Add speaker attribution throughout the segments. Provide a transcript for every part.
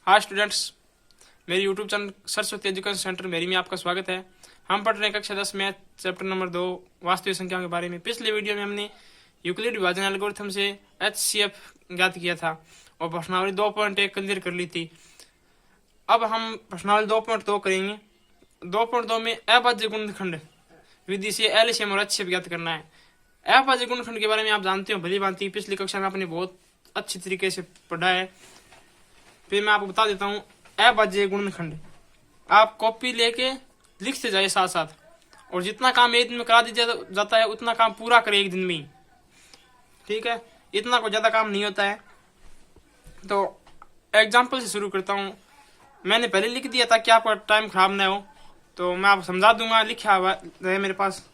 Speaker 1: Hi students, मेरी YouTube channel Saraswati education centre मेरी में आपका स्वागत है। हम पढ़ रहे हैं कक्षा 10 मैथ चैप्टर नंबर 2 वास्तविक संख्याओं के बारे में। पिछले वीडियो में हमने यूक्लिड विभाजन एल्गोरिथम से HCF ज्ञात किया था और प्रश्नावली 2.1 क्लियर कर ली थी। अब हम प्रश्नावली 2.2 करेंगे। 2.2 में अभाज्य गुणनखंड विधि से एलसीएम और HCF ज्ञात करना है। अभाज्य गुणनखंड के बारे में आप जानते हो भली भांति, पिछली कक्षा में आपने बहुत अच्छी तरीके से पढ़ा है। फिर मैं आपको बता देता हूँ अभाज्य गुणनखंड। आप कॉपी लेके लिखते जाए साथ साथ, और जितना काम एक दिन में करा दिया जाता है उतना काम पूरा करें एक दिन में ही, ठीक है। इतना कोई ज्यादा काम नहीं होता है। तो एग्जाम्पल से शुरू करता हूँ। मैंने पहले लिख दिया ताकि आपका टाइम खराब ना हो, तो मैं आपको समझा दूंगा। लिखा हुआ है मेरे पास।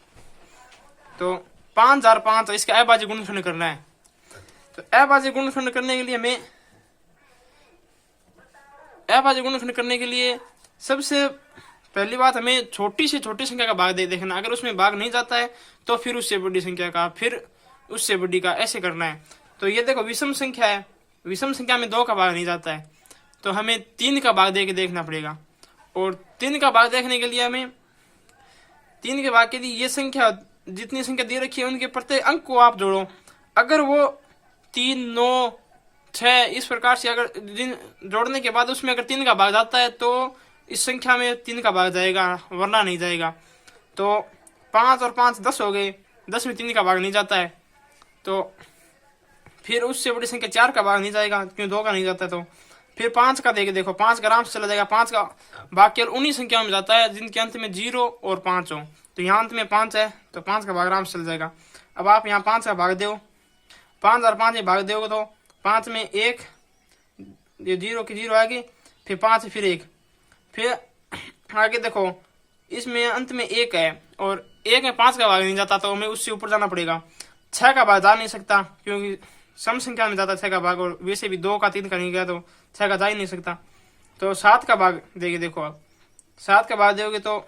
Speaker 1: तो 5005 इसका अभाज्य गुणनखंड करना है। तो अभाज्य गुणनखंड करने के लिए हमें अभाज्य गुणनखंड करने के लिए सबसे पहली बात हमें छोटी से छोटी संख्या का भाग देखना। अगर उसमें भाग नहीं जाता है तो फिर उससे बड़ी संख्या का, फिर उससे बड़ी का, ऐसे करना है। तो ये देखो विषम संख्या है, विषम संख्या में 2 का भाग नहीं जाता है तो हमें 3 का भाग दे के देखना पड़ेगा। और 3 का भाग देखने के लिए हमें 3 के भाग के लिए ये संख्या, जितनी संख्या दे रखी है उनके प्रत्येक अंक को आप जोड़ो। अगर वो 3, 9, 6 इस प्रकार से अगर जोड़ने के बाद उसमें अगर 3 का भाग जाता है तो इस संख्या में 3 का भाग जाएगा, वरना नहीं जाएगा। तो 5 और 5 10 हो गए, 10 में 3 का भाग नहीं जाता है तो फिर उससे बड़ी संख्या 4 का भाग नहीं जाएगा, क्यों 2 का नहीं जाता है। तो फिर 5 का देखो 5 का आराम से चला जाएगा। 5 का भाग केवल उन्हीं संख्याओं में जाता है जिनके अंत में 0 और 5 हो। तो यहाँ अंत में 5 है तो 5 का भाग आराम से चल जाएगा। अब आप यहाँ 5 का भाग दो, 5 और 5 में भाग दोगे तो 5 में 1, ये 0 की 0 आएगी, फिर 5 फिर 1, फिर आगे देखो इसमें अंत में 1 है और 1 में 5 का भाग नहीं जाता तो हमें उससे ऊपर जाना पड़ेगा। 6 का भाग जा नहीं सकता क्योंकि सम संख्या में जाता है 6 का भाग, और वैसे भी 2 का 3 का नहीं गया तो 6 का जा ही नहीं सकता। तो 7 का भाग देंगे। देखो आप 7 का भाग दोगे तो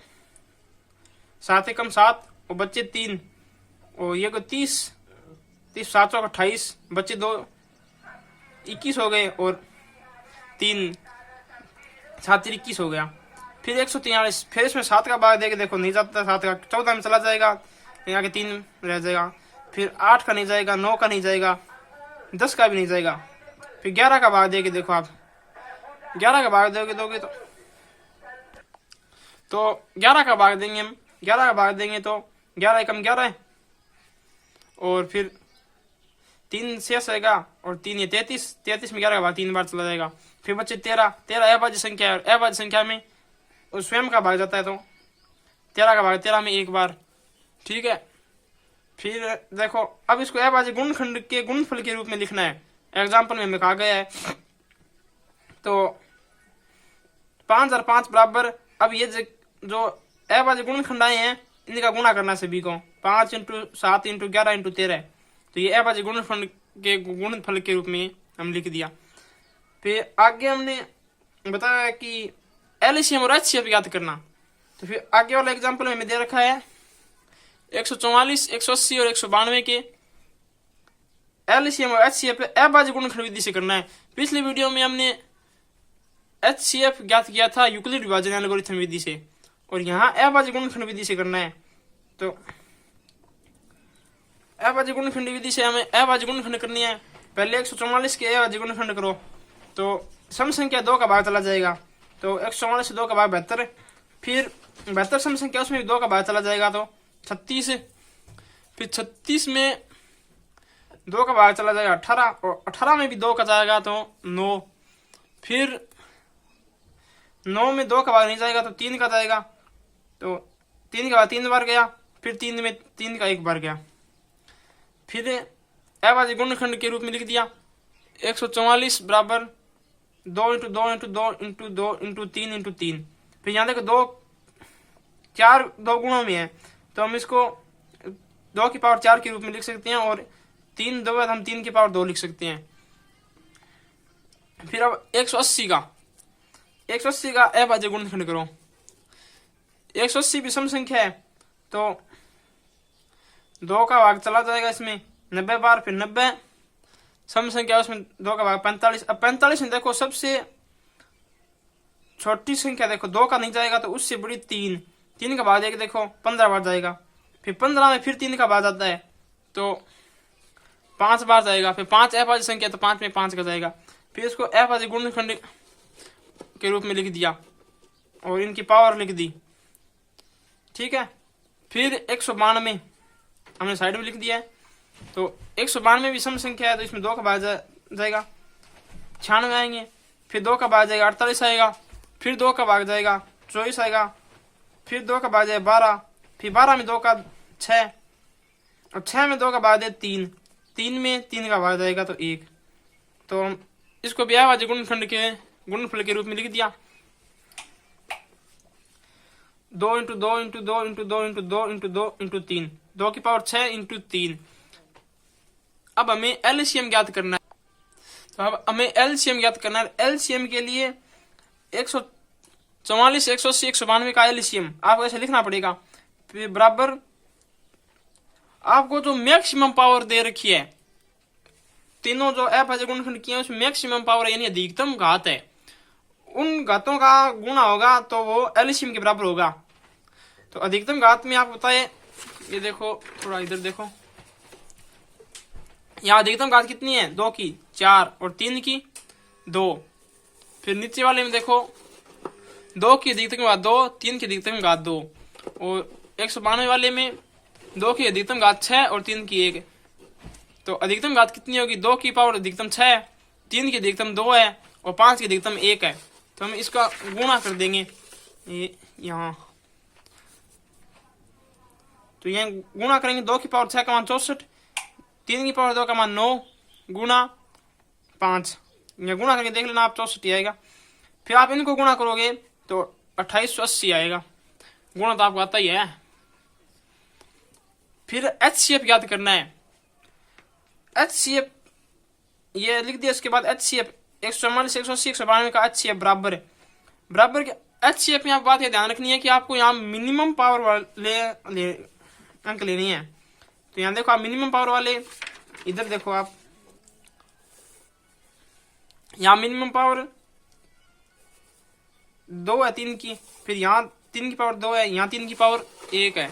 Speaker 1: 7 कम 7 और बच्चे 3, और ये को 30, 7 28, बच्चे 2 21 हो गए, और 3 7 21 हो गया। फिर 143, फिर इसमें 7 का भाग देके देखो नहीं जाता, 7 का 14 में चला जाएगा, यहाँ के 3 रह जाएगा। फिर 8 का नहीं जाएगा, 9 का नहीं जाएगा, 10 का भी नहीं जाएगा। फिर 11 का भाग देके देखो आप 11 का भाग दोगे तो 11 का भाग देंगे हम। 11 का भाग देंगे तो 11 कम 11 है, और फिर 3 शेष आएगा, और 3 ये 33 में 11 का भाग 3 बार चला जाएगा। फिर बच्चे 13 अभाज्य संख्या है, अभाज्य संख्या में उस स्वयं का भाग जाता है तो 13 का भाग 13 में 1 बार, ठीक है। फिर देखो अब इसको अभाज्य गुणनखंड के गुणनफल के रूप में लिखना है। एग्जाम्पल में हमें कहा गया है। तो 5 और 5 बराबर, अब ये जो अभाज्य गुणनखंड आए हैं इनका गुणा करना सभी को, 5 × 7 × 11 × 13, तो ये अभाज्य गुणनफल के गुणनफल के रूप में हम लिख दिया। फिर आगे हमने बताया कि एलसीएम और HCF याद करना। तो फिर आगे वाला एग्जांपल में हमें दे रखा है 144, 180 और 192 के एलसीएम और HCF अभाज्य गुणनखंड विधि से करना है। पिछली वीडियो में हमने HCF ज्ञात किया था यूक्लिड विभाजन एल्गोरिथम विधि से, और यहाँ अभाज्य गुणनखंड विधि से करना है। तो अभाज्य गुणनखंड विधि से हमें अभाज्य गुणनखंड करनी है। पहले 144 के अभाज्य गुणनखंड करो तो सम संख्या 2 का भाग चला जाएगा, तो 144 से 2 का भाग 72, फिर 72 सम संख्या उसमें भी 2 का भाग चला जाएगा तो 36, फिर 36 में 2 का भाग चला जाएगा 18, और 18 में भी 2 का जाएगा तो 9, फिर 9 में 2 का भाग नहीं जाएगा तो 3 का जाएगा, तो 3 का भाग 3 बार गया, फिर 3 में 3 का 1 बार गया। फिर अभाज्य गुणनखंड के रूप में लिख दिया 144 बराबर 2 × 2 × 2 × 2 × 3 × 3। फिर यहाँ देखो 2 गुणों में है तो हम इसको 2 की पावर 4 के रूप में लिख सकते हैं, और 3 2 हम 3 की पावर 2 लिख सकते हैं। फिर अब 180 का अभाज्य गुणनखंड करो। 180 भी सम संख्या है तो 2 का भाग चला जाएगा इसमें 90 बार, फिर 90 सम संख्या उसमें 2 का भाग 45। अब 45 में देखो सबसे छोटी संख्या देखो 2 का नहीं जाएगा तो उससे बड़ी 3, 3 का भाग देके देखो 15 बार जाएगा। फिर 15 में फिर 3 का भाग जाता है तो 5 बार जाएगा। फिर 5 अभाज्य संख्या तो 5 में 5 का जाएगा। फिर इसको अभाज्य गुणनखंड के रूप में लिख दिया और इनकी पावर लिख दी। ठीक है। फिर 192 हमने साइड में लिख दिया है। तो 192 भी सम संख्या है तो इसमें 2 का भाग जाएगा, 96 आएंगे। फिर 2 का भाग जाएगा 48 आएगा। फिर 2 का भाग जाएगा 24 आएगा। फिर 2 का भाग जाएगा 12। फिर 12 में 2 का 6 और 6 में 2 का भाग दे 3, 3 में 3 का भाग जाएगा तो 1। तो हम इसको भी अभाज्य गुणनखंड के गुणनफल के रूप में लिख दिया। 2 into 2 into 2 into 2 into 2 into 2 into 3, 2 की पावर 6 इंटू 3। अब हमें एलसीएम ज्ञात करना है। तो अब हमें एलसीएम ज्ञात करना है। एलसीएम के लिए 144, 180, 192 का एलसीएम आपको ऐसे लिखना पड़ेगा। फिर बराबर आपको जो मैक्सिमम पावर दे रखी है, तीनों जो अभाज्य गुणनखंड किए हैं उसमें मैक्सिमम पावर यानी अधिकतम घात है, उन घातों का गुणा होगा तो वो एलसीएम के बराबर होगा। तो अधिकतम घात में आप बताए, ये देखो थोड़ा इधर देखो, यहाँ अधिकतम घात कितनी है, 2 की 4 और 3 की 2। फिर नीचे वाले में देखो 2 की अधिकतम घात 2, 3 की अधिकतम घात 2 और 192 वाले में 2 की अधिकतम घात 6 और 3 की 1। तो अधिकतम घात कितनी होगी, 2 की पावर अधिकतम 6, 3 की अधिकतम 2 है और 5 की अधिकतम 1 है। तो हम इसका गुणा कर देंगे यहाँ। तो यहाँ गुणा करेंगे, 2 की पावर 6 का मान 64, 3 की पावर 2 का मान 9 गुणा 5, यहाँ गुणा करके देख लेना आप 64 ही आएगा। फिर आप इनको गुणा करोगे तो 2880 आएगा। गुणा तो आपको आता ही है। फिर एचसीएफ याद करना है। एचसीएफ ये लिख दिया। इसके बाद एचसीएफ 144, 180, 192 का एचसीएफ बराबर के एचसीएफ में आप बात ये ध्यान रखनी है कि आपको यहाँ मिनिमम पावर वाले अंक लेनी है। तो यहाँ देखो आप मिनिमम पावर वाले, इधर देखो आप, यहाँ मिनिमम पावर 2 है 3 की, फिर यहाँ 3 की पावर 2 है, यहाँ 3 की पावर 1 है।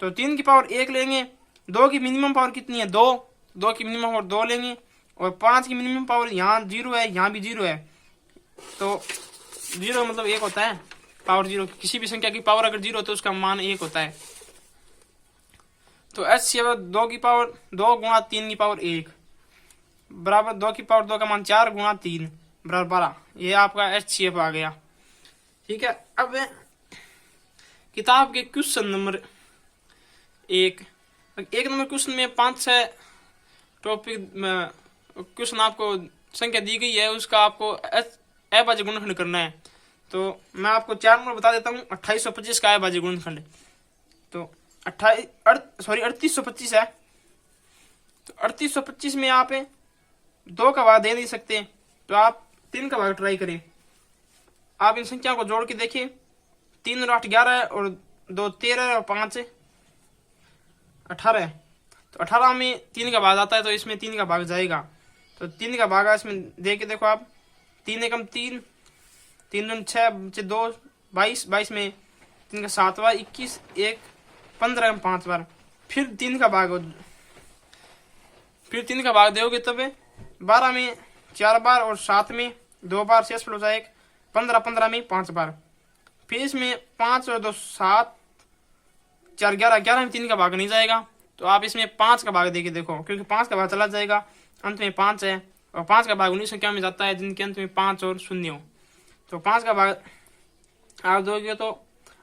Speaker 1: तो 3 की पावर 1 लेंगे, 2 की मिनिमम पावर कितनी है 2 की मिनिमम पावर 2 लेंगे और 5 की मिनिमम पावर यहाँ 0 है, यहाँ भी 0 है। तो 0 मतलब 1 होता है, पावर 0। किसी भी संख्या की पावर अगर 0 हो तो उसका मान 1 होता है। तो एचसीएफ 2 की पावर 2 गुणा 3 की पावर 1 बराबर 2 की पावर 2 का मान 4 गुणा 3 बराबर 12। ये आपका एचसीएफ आ गया। ठीक है। अब किताब के क्वेश्चन नंबर 1 नंबर क्वेश्चन में 5-6 टॉपिक क्वेश्चन आपको संख्या दी गई है, उसका आपको अभाज्य गुणनखंड करना है। तो मैं आपको 4 नंबर बता देता हूँ। 2825 का अभाज्य गुणनखंड तो 3825 है। तो 3825 में आप 2 का भाग दे नहीं सकते तो आप 3 का भाग ट्राई करें। आप इन संख्याओं को जोड़ के देखिए, 3 और 8 11 और 2 13 और 5 18 है। तो 18 में 3 का भाग आता है तो इसमें 3 का भाग जाएगा। तो 3 का भाग इसमें दे के देखो आप, 3 एकम 3, 3 दूनी 6, 2 22, 22 में 3 का 7 बार, 21 1 15 में 5 बार। फिर 3 का भाग दोगे तब 12 में 4 बार और 7 में 2 बार, शेष हो जाए 15 में 5 बार। फिर इसमें 5 और 2 7 4 11 में 3 का भाग नहीं जाएगा तो आप इसमें 5 का भाग देके देखो, क्योंकि 5 का भाग चला जाएगा, अंत में 5 है और 5 का भाग उन्हीं संख्या में जाता है जिनके अंत में 5 और 0 हो। तो 5 का भाग आप दोगे तो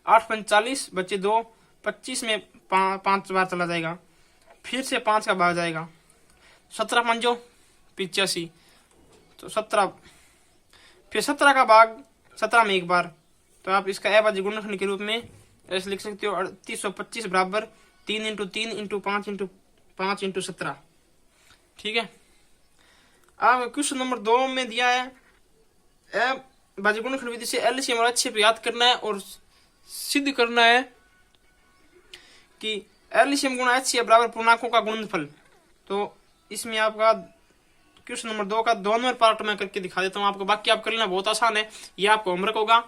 Speaker 1: 8 45 बच्चे 2 25 में 5 बार चला जाएगा। फिर से 5 का भाग जाएगा, 17 5 85 तो 17। फिर 17 का भाग 17 में 1 बार। तो आप इसका अभाज्य गुणनखंड के रूप में ऐसे लिख सकते हो, 3825 बराबर 3 इंटू 3 इंटू 5 इंटू 5 इंटू 17। ठीक है। अब क्वेश्चन नंबर 2 में दिया है अभाज्य गुणनखंड विधि से एलसीएम और एचसीएफ याद करना है और सिद्ध करना है कि एलसीएम गुणा एचसीएफ बराबर पूर्णांकों का गुणनफल। तो इसमें आपका क्वेश्चन नंबर 2 का 2 नंबर पार्ट में करके दिखा देता हूँ आपको, बाकी आप कर लेना, बहुत आसान है, ये आपको होमवर्क होगा।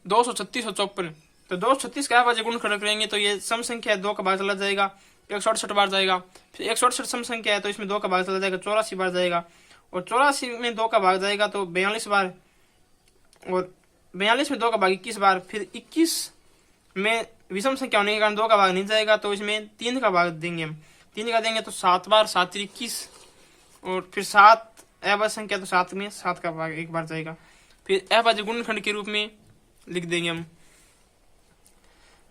Speaker 1: 236 और 54, तो 236 का बार गुणनखंड करेंगे तो ये सम संख्या है, 2 का भाग चला जाएगा, 168 बार जाएगा। फिर 168 सम संख्या है तो इसमें 2 का भाग चला जाएगा, 84 बार जाएगा। और 84 में 2 का भाग जाएगा तो 42 बार, और 42 में 2 का भाग 21 बार। फिर 21 में विषम संख्या होने के कारण 2 का भाग नहीं जाएगा तो इसमें 3 का भाग देंगे हम, 3 का देंगे तो 7 बार, 7 21। और फिर 7 अभाज्य संख्या तो 7 में 7 का भाग 1 बार जाएगा। फिर अभाज्य गुणनखंड के रूप में लिख देंगे हम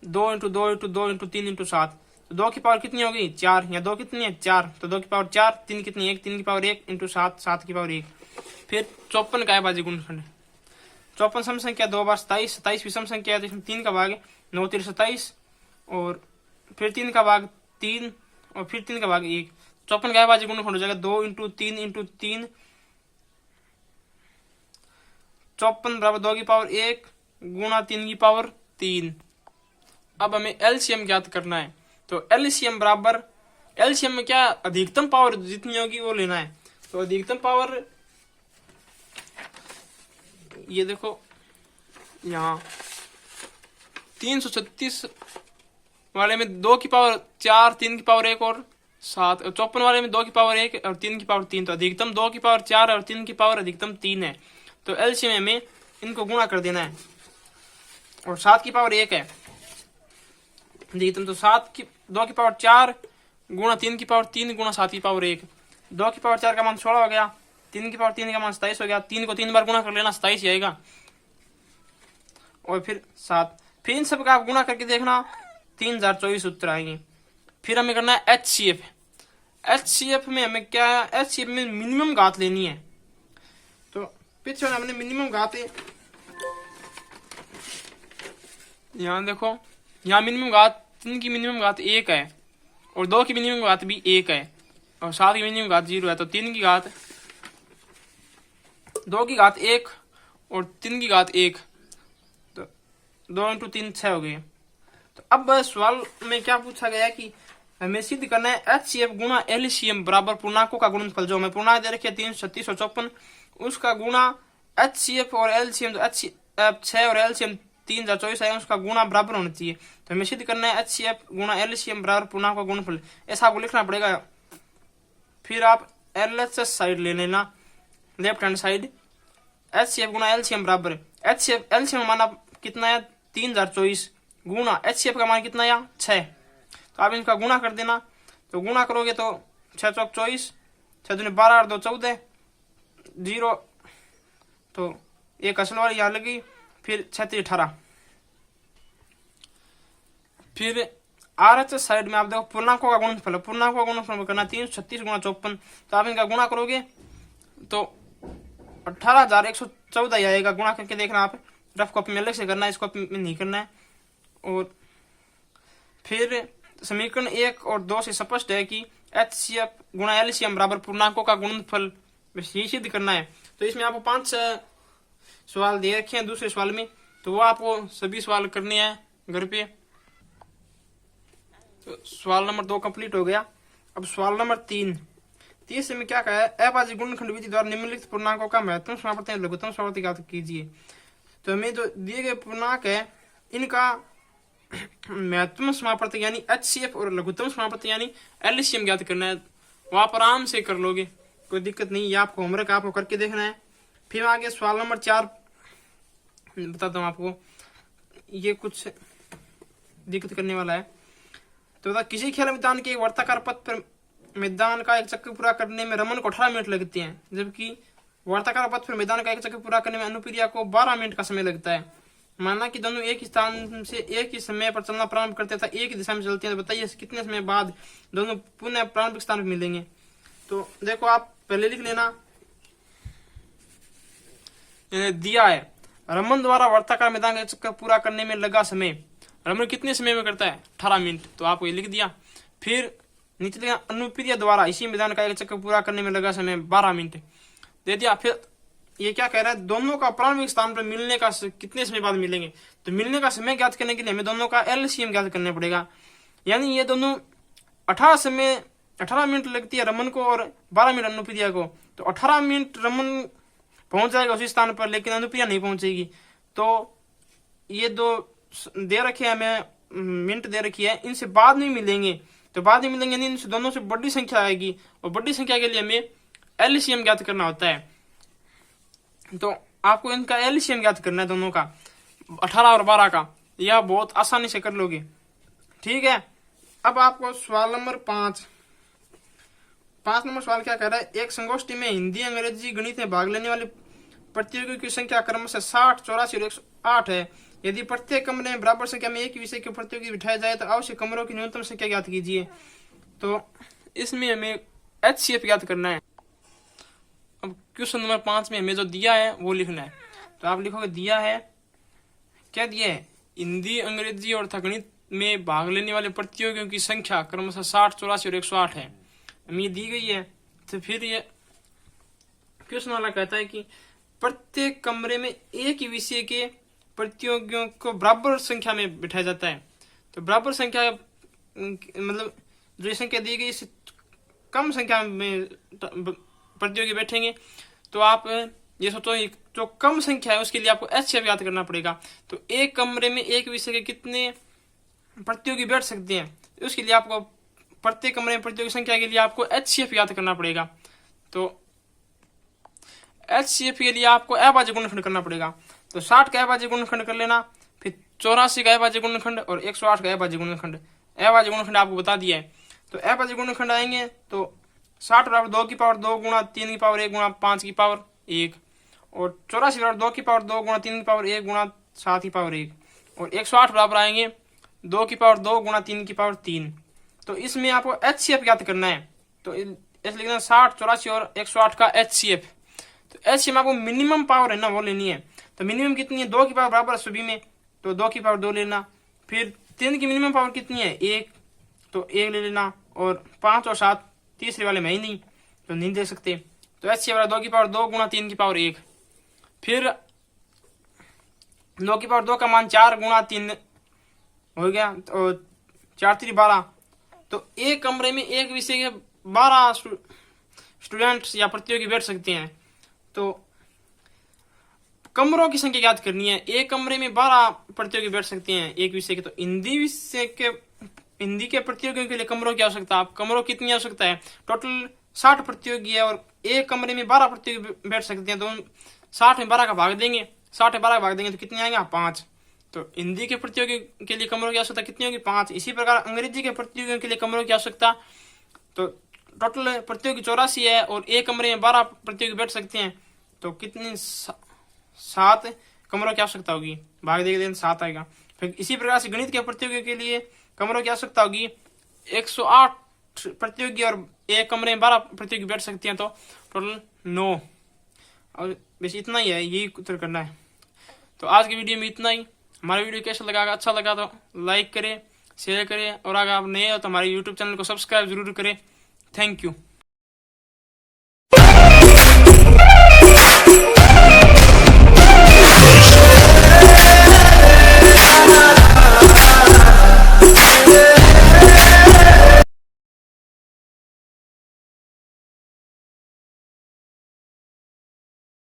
Speaker 1: 2 × 2 × 2 × 3 × 7। तो 2 की पावर कितनी होगी 4, या 2 कितनी है 4, तो 2 की पावर 4, 3 कितनी 1, 3 की पावर 1 × 7, 7 की पावर 1। फिर 54 का अभाज्य गुणनखंड, 54 सम संख्या 2 बार 27, 27 विषम संख्या है तो इसमें 3 का भाग 9 3 27, और फिर 3 का भाग 3, और फिर 3 का भाग 1। 54 का अभाज्य गुणनखंड हो जाएगा 2 × 3 × 3, 54 बराबर 2 की पावर 1 गुणा 3 की पावर 3। अब हमें एलसीएम ज्ञात करना है, तो एलसीएम बराबर, एलसीएम में क्या अधिकतम पावर जितनी होगी वो लेना है। तो अधिकतम पावर ये देखो यहाँ 336 वाले में 2 की पावर 4, 3 की पावर 1 और 7, 54 वाले में 2 की पावर 1 और 3 की पावर 3, तो अधिकतम 2 की पावर 4 और 3 की पावर अधिकतम 3 है। तो एलसीएम में इनको गुणा कर देना है, और 7 की पावर 1 है अधिकतम, तो 2 की पावर 4 गुणा 3 की पावर 3 गुणा 7 की पावर 1। 2 की पावर 4 का मान 16 हो गया, 3 की पावर 3 का मान 27 हो गया, 3 को 3 बार गुणा कर लेना 27 ही आएगा, और फिर 7। फिर इन सब का आप गुणा करके देखना 3024 उत्तर आएंगे। फिर हमें करना है एचसीएफ। एचसीएफ में हमें क्या है, एचसीएफ में मिनिमम घात लेनी है। तो पीछे हमने मिनिमम घात, यहाँ देखो, यहाँ मिनिमम घात 3 की मिनिमम घात 1 है, और 2 की मिनिमम घात भी 1 है, और 7 की मिनिमम घात 0 है। तो 3 की घात, 2 की घात 1 और 3 की घात 1, तो 2 × 3 6 हो गए। तो अब सवाल में क्या पूछा गया है कि हमें सिद्ध करना है एचसीएफ गुणा एलसीएम बराबर पूर्णांकों का गुणनफल। जो हमें पूर्णांक दे रखे 336 और 54, उसका गुणा एचसीएफ और एलसीएम, तो एचसीएफ 6 और एलसीएम 3024 है, उसका गुणा बराबर होना चाहिए। तो हमें सिद्ध करना है एचसीएफ गुणा एलसीएम बराबर पूर्णांक का गुणनफल, ऐसा आपको लिखना पड़ेगा। फिर आप एलएचएस साइड ले लेना, लेफ्ट हैंड साइड, एचसीएफ गुणा एलसीएम बराबर, एचसीएफ एलसीएम मान कितना है 3024 गुणा एचसीएफ का मान कितना है 6, तो आप इनका गुणा कर देना। तो गुणा करोगे तो 6 चौक 24, 6 दूनी 12 और 2 14, 0, तो एक असल वाली यहाँ लगी, फिर 36 18। फिर आरएचएस साइड में आप देखो पूर्णांकों का गुणनफल, पूर्णांकों का गुणनफल करना 336 गुणा 54, तो आप इनका गुणा करोगे तो 18,114 आएगा। गुणा करके देखना, आप रफ कॉपी में अलग से करना है, इस कॉपी में नहीं करना है। और फिर समीकरण 1 और 2 से स्पष्ट है कि एचसीएफ गुणा एलसीएम बराबर पूर्णांकों का गुणनफल, यही सिद्ध करना है। तो इसमें आपको 5 सवाल दे रखे हैं दूसरे सवाल में, तो वो आपको सभी सवाल करने हैं घर पे। तो सवाल नंबर 2 कंप्लीट हो गया। अब सवाल नंबर 3 में क्या कहा है, अभाज्य गुणनखंड विधि द्वारा निम्नलिखित पूर्णांकों का महत्तम समापति और लघुत्तम समापति ज्ञात कीजिए। तो हमें जो दिए गए पूर्णांक है इनका महत्तम समापति यानी एचसीएफ और लघुत्तम समापति यानी एलसीएम ज्ञात करना है। वो आप आराम से कर लोगे, कोई दिक्कत नहीं, ये आपको होमवर्क आपको करके देखना है। फिर आगे सवाल नंबर 4 बताता हूँ आपको, ये कुछ दिक्कत करने वाला है। तो बता, किसी खेल मैदान के वर्ताकार पथ पर मैदान का एक चक्कर पूरा करने में रमन को 18 मिनट लगते हैं, जबकि वर्ताकार पथ पर मैदान का एक चक्कर पूरा करने में अनुप्रिया को 12 मिनट का समय लगता है। माना कि दोनों एक ही स्थान से एक ही समय पर चलना प्रारंभ करते था, एक ही दिशा में चलते हैं, तो बताइए कितने समय बाद दोनों पुनः प्रारंभिक स्थान पर मिलेंगे। तो देखो, आप पहले लिख लेना, दिया है रमन द्वारा वर्ताकार मैदान का चक्कर पूरा करने में लगा समय, रमन कितने समय में करता है 18 मिनट, तो आपको ये लिख दिया। फिर नीचे लिखा अनुप्रिया द्वारा इसी मैदान का एक चक्कर पूरा करने में लगा समय 12 मिनट दे दिया। फिर ये क्या कह रहा है, दोनों का प्रारंभिक स्थान पर मिलने का कितने समय बाद मिलेंगे, तो मिलने का समय ज्ञात करने के लिए हमें दोनों का एलसीएम ज्ञात करना पड़ेगा। यानी ये दोनों 18 मिनट लगती है रमन को और 12 मिनट अनुप्रिया को। तो 18 मिनट रमन पहुंच जाएगा उसी स्थान पर, लेकिन अनुप्रिया नहीं पहुंचेगी। तो ये दो दे रखे हैं हमें, मिनट दे रखी है, इनसे बाद में मिलेंगे। तो बाद में मिलेंगे नहीं, इनसे दोनों से बड़ी संख्या आएगी, और बड़ी संख्या के लिए हमें एलसीएम ज्ञात करना होता है। तो आपको इनका एलसीएम ज्ञात करना है दोनों का, 18 और 12 का। यह बहुत आसानी से कर लोगे, ठीक है। अब आपको सवाल नंबर 5 नंबर सवाल क्या कह रहा है, एक संगोष्ठी में हिंदी, अंग्रेजी, गणित में भाग लेने वाले प्रतियोगियों की संख्या क्रमशः 60, 84 और 108 है। यदि प्रत्येक कमरे में बराबर संख्या में एक विषय के प्रतियोगी बिठाया जाए तो आवश्यक कमरों की न्यूनतम संख्या ज्ञात कीजिए। तो इसमें हमें HCF ज्ञात करना है। अब क्वेश्चन नंबर 5 में हमें जो दिया है वो लिखना है। तो आप लिखोगे, दिया है, क्या दिया है, हिंदी, अंग्रेजी और गणित में भाग लेने वाले प्रतियोगियों की संख्या क्रमशः 60, 84 और 108 है, हमें ये दी गई है। तो फिर ये क्वेश्चन वाला कहता है कि प्रत्येक कमरे में एक ही विषय के प्रतियोगियों को बराबर संख्या में बिठाया जाता है। तो बराबर संख्या मतलब जो संख्या दी गई इससे कम संख्या में प्रतियोगी बैठेंगे। तो आप ये सोचो, जो कम संख्या है उसके लिए आपको HCF याद करना पड़ेगा। तो एक कमरे में एक विषय के कितने प्रतियोगी बैठ सकते हैं, उसके लिए आपको प्रत्येक कमरे में प्रतियोगी संख्या के लिए आपको HCF याद करना पड़ेगा। तो HCF के लिए आपको अभाज्य गुणनखंड करना पड़ेगा। तो 60 का अभाज्य गुणनखंड कर लेना, फिर 84 का अभाज्य गुणनखंड और 108 का अभाज्य गुणनखंड। अभाज्य गुणनखंड आपको बता दिया है। तो अभाज्य गुणनखंड आएंगे तो 60 बराबर 2 की पावर 2 गुणा 3 की पावर 1 गुणा 5 की पावर 1, और 84 बराबर 2 की पावर 2 गुणा 3 की पावर 1 गुणा 7 की पावर 1, और 108 बराबर आएंगे 2 की पावर 2 गुणा 3 की पावर 3। तो इसमें आपको HCF ज्ञात करना है। तो ऐसे लिखना 60, 84 और 108 का HCF। तो HCF आपको मिनिमम पावर है ना वो लेनी है। तो मिनिमम कितनी है, 2 की पावर बराबर सभी में, तो 2 की पावर 2 लेना। फिर 3 की मिनिमम पावर कितनी है, 1, तो 1 ले लेना। और 5 और 7 तीसरे वाले में ही नहीं, तो नहीं दे सकते। तो HCF बराबर 2 की पावर 2 गुणा 3 की पावर 1। फिर 2 की पावर 2 का मान 4 गुणा 3 हो गया, तो 4 3 12। तो एक कमरे में एक विषय के 12 स्टूडेंट्स या प्रतियोगी बैठ सकते हैं। तो कमरों की संख्या याद करनी है। एक कमरे में 12 प्रतियोगी बैठ सकते हैं एक विषय के। तो हिंदी के प्रतियोगियों के लिए कमरों की आवश्यकता, आप कमरों कितनी आवश्यकता है, टोटल 60 प्रतियोगी है और एक कमरे में 12 प्रतियोगी बैठ सकते हैं। तो 60 में 12 का भाग देंगे, 60 में 12 का भाग देंगे तो कितने आएंगे, 5। तो हिंदी के प्रतियोगी के लिए कमरों की आवश्यकता कितनी होगी, 5। इसी प्रकार अंग्रेजी के प्रतियोगियों के लिए कमरों की आवश्यकता, तो टोटल प्रतियोगी 84 है और एक कमरे में 12 प्रतियोगी बैठ सकते हैं। तो कितनी, 7 कमरों की आवश्यकता होगी, भाग देंगे 7 आएगा। फिर इसी प्रकार से गणित के प्रतियोगियों के लिए कमरों की आवश्यकता होगी 108 प्रतियोगी और एक कमरे में 12 प्रतियोगी बैठ सकते हैं। तो टोटल 9। और बस इतना ही है, यही उत्तर करना है। तो आज की वीडियो में इतना ही। हमारा वीडियो कैसा लगा, अच्छा लगा तो लाइक करें, शेयर करें, और अगर आप नए हो तो हमारे यूट्यूब चैनल को सब्सक्राइब जरूर करें। Thank you.